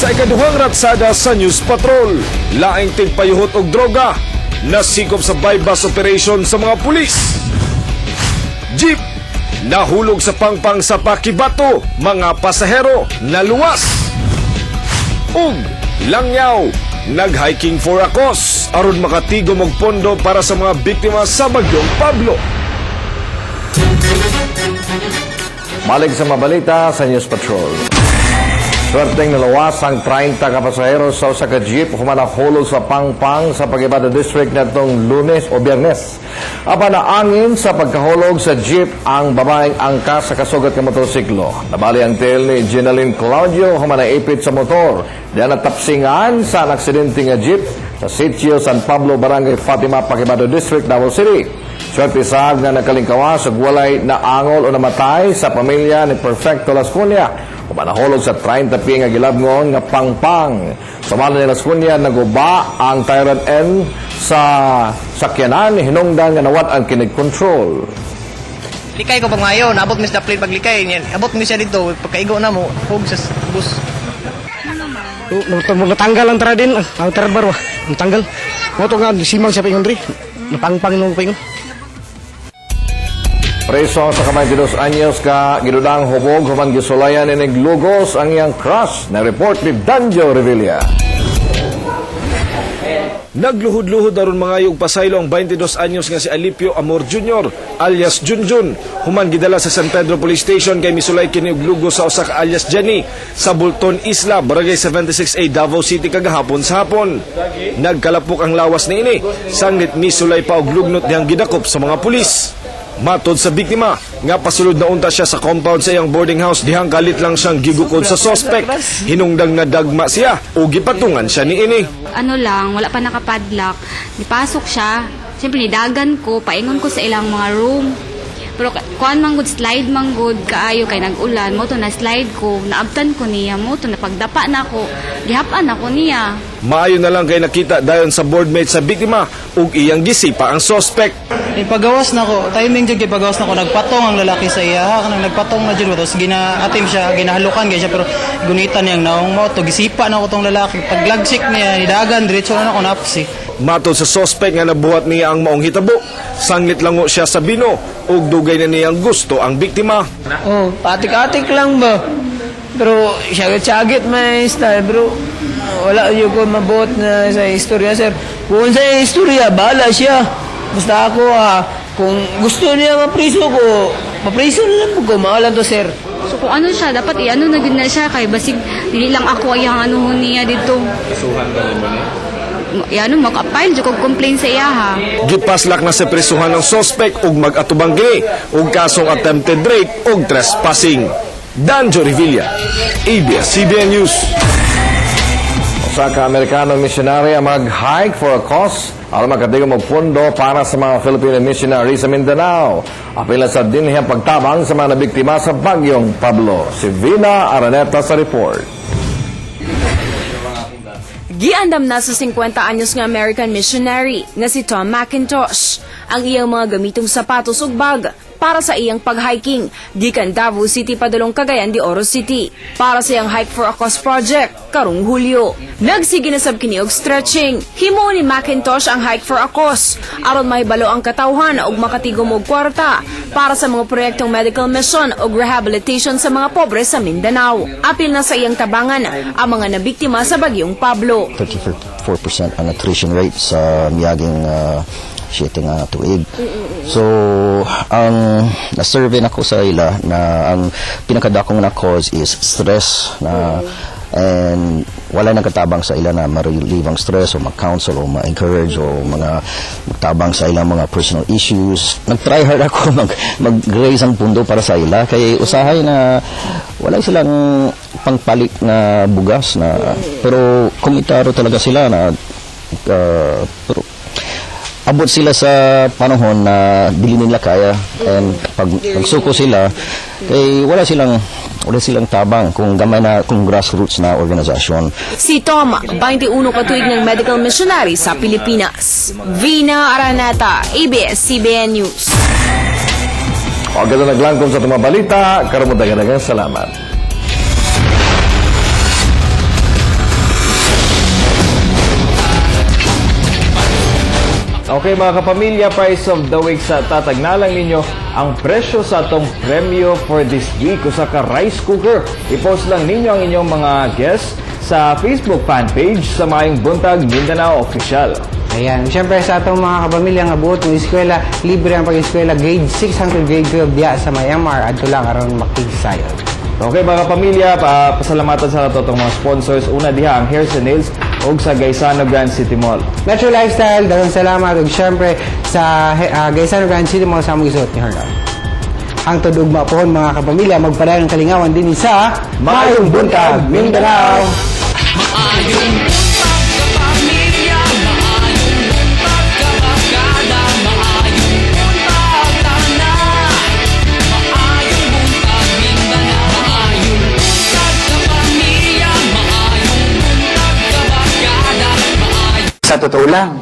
Sa ikaduhang ratsada sa News Patrol, laing tigpayuhot og droga, nasikop sa bypass operation sa mga pulis. Jeep, nahulog sa pangpang sa Pakibato, mga pasahero naluwas. Ug langyaw, nag-hiking for a cause aron makatigom og pondo para sa mga biktima sa Bagyong Pablo. Balik sa mabalita sa News Patrol. Swerteng nalawas ang 30 kapasahero sa usa ka jeep humanahulog sa Pangpang sa Pakibato District natong Lunes o Biyernes. Apan naangin sa pagkahulog sa jeep ang babaeng angkas sa kasugat nga motorsiklo. Nabali ang tail ni Jenaline Claudio humanaipit sa motor. Diyan natapsingan sa aksidente nga jeep sa Sitio San Pablo, Barangay Fatima, Pakibato District, Davao City. Swerte sab nga nakalingkawas ug walay naangol o namatay sa pamilya ni Perfecto Las Cunha. Kumanahulog sa 30 pi nga gilabngon nga Pangpang. Samala ni Las Cunha naguba ang Tyrant N sa sakyanan hinungdan nga nawat ang kinig control. Likay ko pag mayo, naabot mi sa plate paglikay niyan. Abot mi siya dito, pagkaigo na mo, hug sa bus. Natanggal ang tara din, ang tarbar wa. Natanggal. Mo to nga simang siya pingon ri. Napangpang nung pingon. Preso sa kamay 22 anyos ka gidudang hubog human gisulayan ni naglugos ang iyang crush na report ni Danjo Revilla. Nagluhod-luhod aron mangayog pasaylo ang 22 anyos nga si Alipio Amor Jr. alias Junjun. Human gidala sa San Pedro Police Station kay misulay kini og lugos sa usa ka alias Jenny sa Bulton Isla, Barangay 76A, Davao City kagahapon sa hapon. Nagkalapok ang lawas niini, sanglit misulay pa og lugnot diyang gidakop sa mga pulis. Matod sa biktima, nga pasulod na unta siya sa compound sa iyang boarding house, dihang kalit lang siyang gigukod sa suspect. Hinungdang nadagma siya o gipatungan siya niini. Ano lang, wala pa nakapadlock. Nipasok siya. Siyempre, nidagan ko, paingon ko sa ilang mga room. Pero kuan man good, slide man good, kaayo kay nag-ulan. Mo to na slide ko, naabtan ko niya. Mo to napagdapa na ako, gihapan ako niya. Maayo na lang kay nakita dayon sa boardmate sa biktima ug iyang gisipa ang suspect. Ipagawas na ko, timing jud ipagawas na ko, nagpatong ang lalaki sa iya, kanang nagpatong na jud mo, tapos ginaatim siya, ginahalukan gyud siya, pero gunitan niyang naong mo to, gisipa na ko tong lalaki, paglagsik niya, nidagan, diretso na ako napsi. Matod sa suspect nga nabuhat niya ang maong hitabo, sanglit lango siya sa bino ug dugay na niyang gusto ang biktima. Oh, patik-atik lang ba? Pero syagit-syagit may style, bro. Wala yung ko mabuot na sa istorya, sir. Kung sa istorya, bahala siya. Basta ako, kung gusto niya mapriso ko, mapriso na lang ko, maalam to, sir. So kung ano siya, dapat i-ano na din na siya kay basig dili lang ako ay ang ano niya dito. Kasuhan ba niya? Ano, mag-appile, jud kog complain sa iya ha. Gipaslak na sa presuhan ng suspect ug mag-atubang gini ug kasong attempted rape ug trespassing. Danjo Revilla, ABS-CBN News. Usa ka Amerikanong missionary ang mag-hike for a cause aron makatigom og pondo para sa mga Filipino missionary sa Mindanao. Apila sa dinhiyang pagtabang sa mga nabiktima sa Bagyong Pablo. Si Vina Araneta sa report. Giandam na sa 50 anyos nga American missionary nga si Tom McIntosh ang iyang mga gamitong sapatos ug bag para sa iyang pag-hiking gikan Davao City padulong Cagayan de Oro City para sa iyang Hike for a Cause project karong Hulyo. Nagsige na sab kini og stretching. Himo ni McIntosh ang Hike for a Cause aron mahibalo ang katawhan ug makatigom og kwarta para sa mga proyektong medical mission ug rehabilitation sa mga pobre sa Mindanao. Apil na sa iyang tabangan ang mga nabiktima sa Bagyong Pablo. 34% ang attrition rate sa miyaging shitting tuig. So, ang na-survey na ko sa ila na ang pinakadakong na cause is stress na and wala nang katabang sa ila na ma-relieve ang stress o mag-counsel o ma-encourage o mga magtabang sa ilang mga personal issues. Nag-try hard ako mag-raise ang pundo para sa ila kay usahay na wala silang pangpalit na bugas na pero komitaro talaga sila na pero abot sila sa panahon na dili nila kaya and pag nagsuko sila kay wala silang tabang kung gamay na kung grassroots na organisasyon. Si Tom, 21 katuig ng medical missionary sa Pilipinas. Vina Araneta, ABS-CBN News. O ganda naglangkom sa itong mga balita, karamot dagang salamat. Okay mga kapamilya, price of the week sa tatag na lang ninyo ang presyo sa atong premyo for this week usa ka rice cooker. I-post lang ninyo ang inyong mga guests sa Facebook fan page sa Maayong Buntag Mindanao Official. Ayan, siyempre sa atong mga kapamilya nga buot ng eskwela, libre ang pag-eskwela grade 6 hangtod grade 12 diya sa Myanmar adto lang aron makigsayo. Okay mga kapamilya, pasalamatan sa ato itong mga sponsors. Una diha ang Hairs and Nails ug sa Gaisano Grand City Mall. Metro Lifestyle, daghang salamat ug siyempre sa Gaisano Grand City Mall sa among isuot ni Hernan. Hangtod ugma pohon mga kapamilya, magpadayon kalingawan din sa Maayong Buntag Mindanao. Sa totoo lang,